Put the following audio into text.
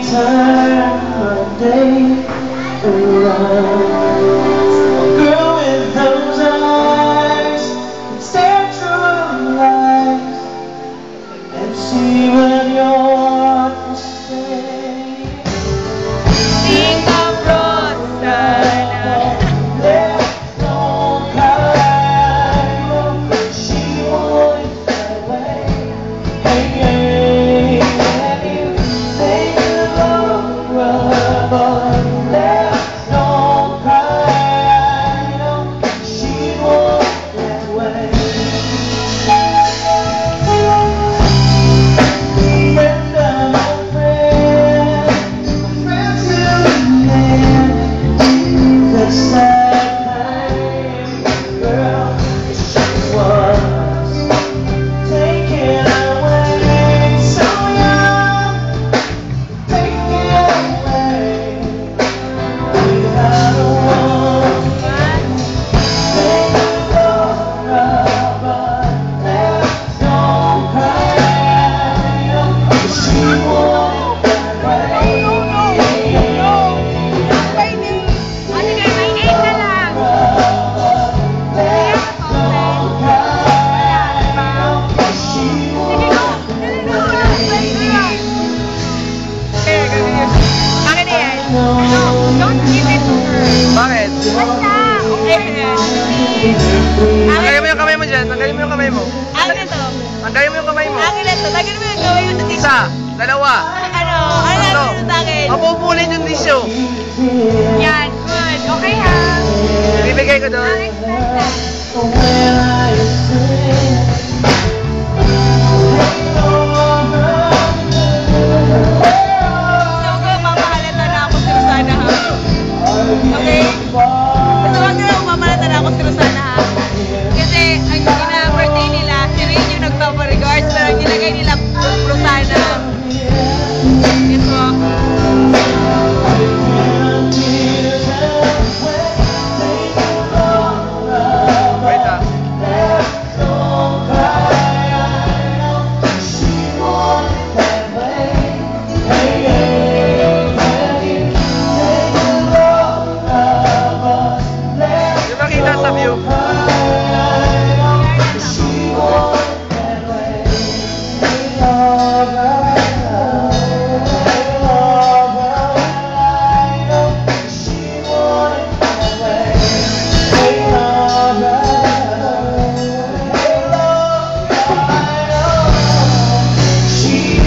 turn my day around. A girl with those eyes can stare through lies and see what you're to say. Think of Rosanna. Don't cry, she won't fly away. Hey, hey, hey, think of Rosanna. Don't cry, she won't fly away. Friend of my friend, friend till the end. The sad kind girl she was, taken away so young, taken away without a woman. Think of Robert, don't cry, she won't away. Ate Girl, may 8 na lang. Akin na yan. No, don't give it to her. Bakit? Basta, okay na yan. Tanggalin mo yung kamay mo dyan. Tanggalin mo yung kamay mo. Akin na to. Tanggalin mo yung kamay mo. Akin na to. Lagyan mo yung gawin mo sa tissue. Isa, dalawa, Ano tatlo. natin sa akin? Mapupulit yung tissue. Yan, good. Okay ha. Bibigay ko doon. Next na. When I sing, So, mamahalata na ako si Rosana ha. Okay? Basta wag na mamahalata na ako si Rosana ha. Kasi ang ina-birthday nila, si Rain yung nagpapa-regards, pero ang nilagay nila Rosana. Yes po. Wait ah. Di ba kita sa view? She